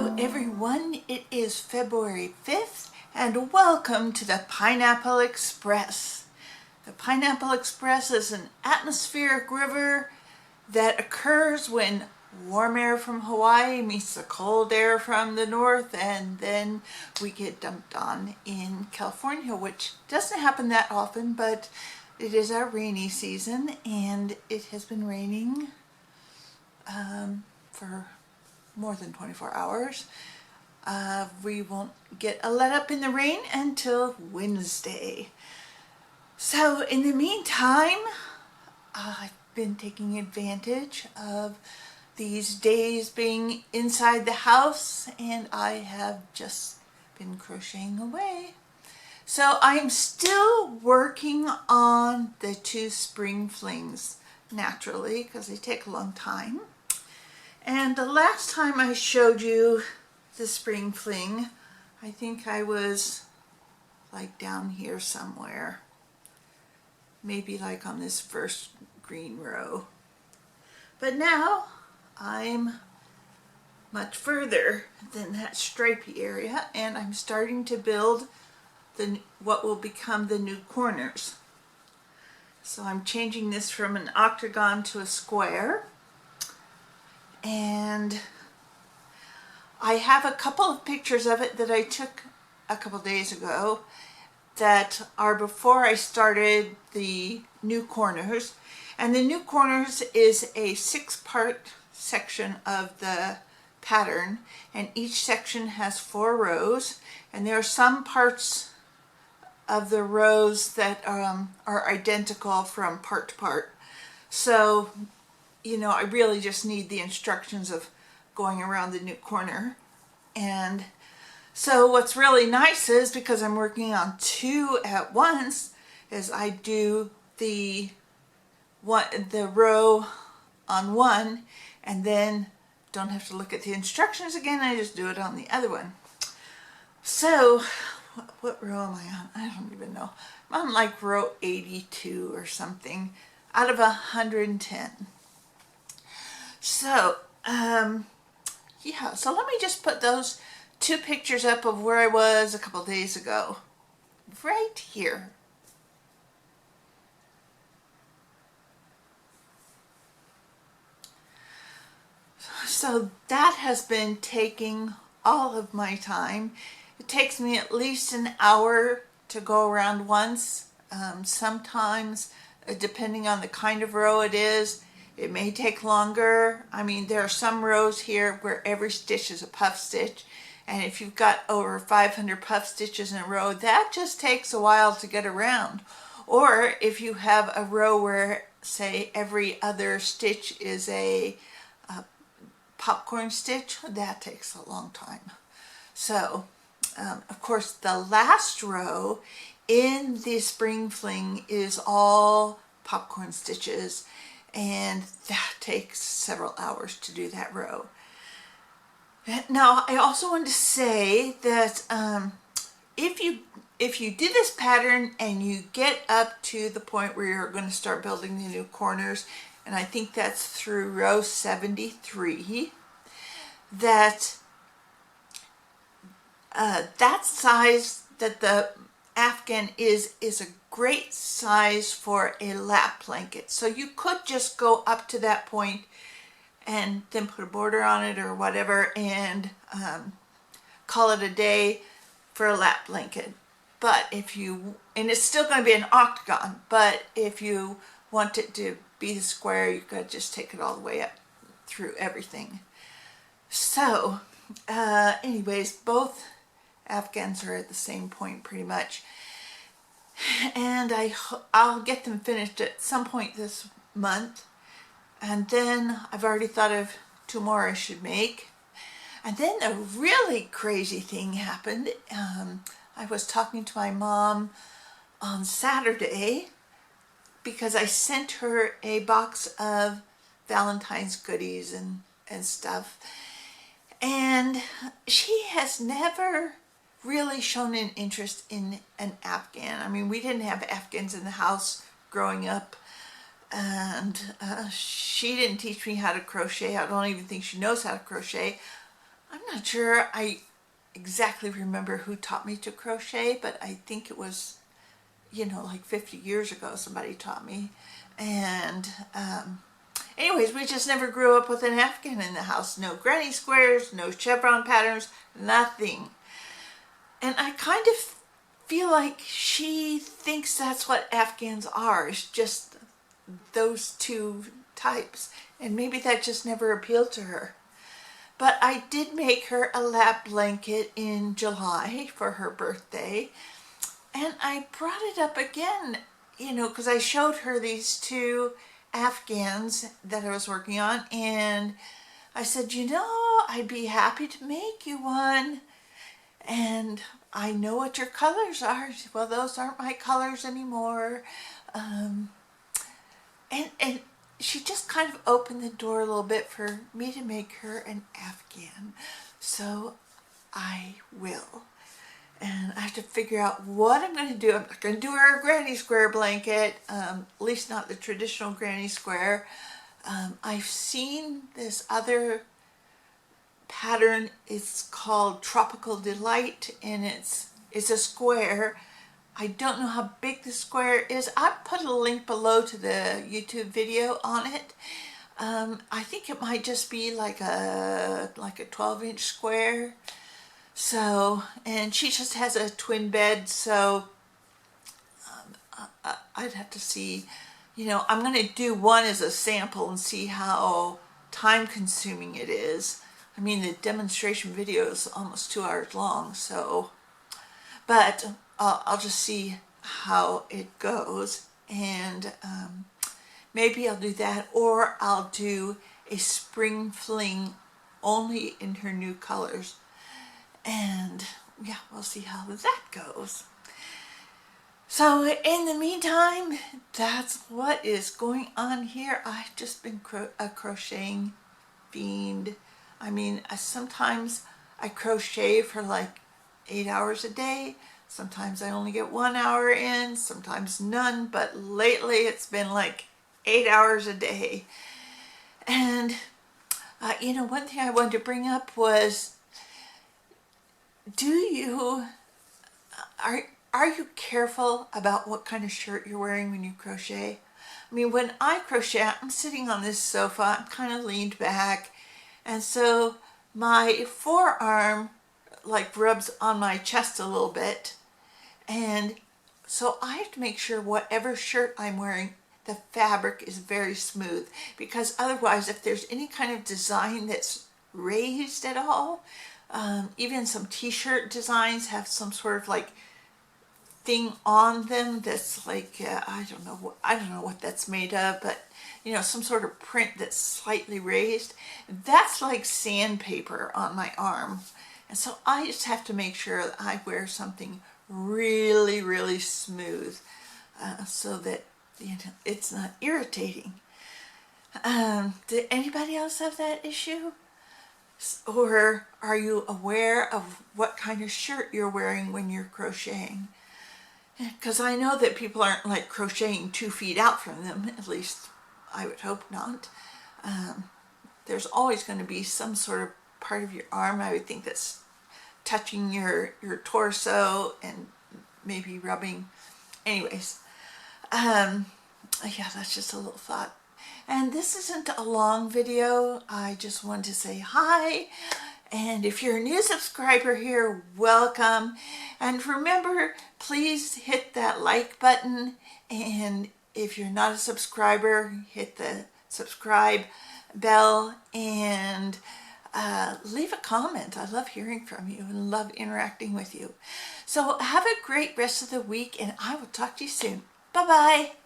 Hello everyone, it is February 5th and welcome to the Pineapple Express. The Pineapple Express is an atmospheric river that occurs when warm air from Hawaii meets the cold air from the north, and then we get dumped on in California, which doesn't happen that often, but it is our rainy season and it has been raining for more than 24 hours. We won't get a let up in the rain until Wednesday. So in the meantime, I've been taking advantage of these days being inside the house, and I have just been crocheting away. So I'm still working on the two spring flings, naturally, because they take a long time. And the last time I showed you the spring fling, I think I was like down here somewhere. Maybe like on this first green row. But now I'm much further than that stripy area, and I'm starting to build what will become the new corners. So I'm changing this from an octagon to a square. And I have a couple of pictures of it that I took a couple days ago that are before I started the new corners. And the new corners is a 6-part section of the pattern, and each section has 4 rows, and there are some parts of the rows that are identical from part to part. So I really just need the instructions of going around the new corner. And so what's really nice is, because I'm working on 2 at once, is I do the row on one and then don't have to look at the instructions again. I just do it on the other one. So what row am I on? I don't even know. I'm on like row 82 or something out of 110. So, yeah, so let me just put those 2 pictures up of where I was a couple days ago, right here. So that has been taking all of my time. It takes me at least an hour to go around once. Sometimes, depending on the kind of row it is, it may take longer. I mean, there are some rows here where every stitch is a puff stitch, and if you've got over 500 puff stitches in a row, that just takes a while to get around. Or if you have a row where, say, every other stitch is a popcorn stitch, that takes a long time. So, of course, the last row in the spring fling is all popcorn stitches, and that takes several hours to do that row. Now, I also want to say that if you do this pattern and you get up to the point where you're going to start building the new corners, and I think that's through row 73, that size that the Afghan is a great size for a lap blanket. So you could just go up to that point and then put a border on it or whatever, and call it a day for a lap blanket. But and it's still going to be an octagon, but if you want it to be the square, you could just take it all the way up through everything. So anyways, both Afghans are at the same point pretty much, and I'll get them finished at some point this month. And then I've already thought of 2 more I should make. And then a really crazy thing happened. I was talking to my mom on Saturday because I sent her a box of Valentine's goodies and stuff. And she has never really shown an interest in an Afghan. I mean, we didn't have Afghans in the house growing up. And she didn't teach me how to crochet. I don't even think she knows how to crochet. I'm not sure I exactly remember who taught me to crochet, but I think it was, you know, like 50 years ago somebody taught me. And anyways, we just never grew up with an Afghan in the house. No granny squares, no chevron patterns, nothing. And I kind of feel like she thinks that's what Afghans are, is just those two types. And maybe that just never appealed to her. But I did make her a lap blanket in July for her birthday. And I brought it up again, you know, because I showed her these two Afghans that I was working on. And I said, you know, I'd be happy to make you one. And I know what your colors are. Well, those aren't my colors anymore. And she just kind of opened the door a little bit for me to make her an Afghan. So I will. And I have to figure out what I'm going to do. I'm not going to do her a granny square blanket, at least not the traditional granny square. I've seen this other pattern. It's called Tropical Delight, and it's a square. I don't know how big the square is. I put a link below to the YouTube video on it. I think it might just be like a 12-inch square. So, and she just has a twin bed, so I'd have to see, you know, I'm going to do one as a sample and see how time consuming it is. I mean, the demonstration video is almost 2 hours long, so, but I'll just see how it goes, and maybe I'll do that, or I'll do a spring fling only in her new colors. And yeah, we'll see how that goes. So in the meantime, that's what is going on here. I've just been a crocheting fiend. I mean, sometimes I crochet for like 8 hours a day. Sometimes I only get 1 hour in, sometimes none, but lately it's been like 8 hours a day. And you know, one thing I wanted to bring up was, are you careful about what kind of shirt you're wearing when you crochet? I mean, when I crochet, I'm sitting on this sofa, I'm kind of leaned back, and so my forearm like rubs on my chest a little bit, and so I have to make sure whatever shirt I'm wearing, the fabric is very smooth, because otherwise if there's any kind of design that's raised at all, even some t-shirt designs have some sort of like thing on them that's like, I don't know what that's made of, but you know, some sort of print that's slightly raised. That's like sandpaper on my arm. And so I just have to make sure that I wear something really, really smooth, so that, you know, it's not irritating. Did anybody else have that issue? Or are you aware of what kind of shirt you're wearing when you're crocheting? Because I know that people aren't like crocheting 2 feet out from them, at least I would hope not. There's always going to be some sort of part of your arm, I would think, that's touching your torso and maybe rubbing. Anyways, yeah, that's just a little thought. And this isn't a long video. I just wanted to say hi. And if you're a new subscriber here, welcome. And remember, please hit that like button. And if you're not a subscriber, hit the subscribe bell and leave a comment. I love hearing from you and love interacting with you. So have a great rest of the week, and I will talk to you soon. Bye-bye.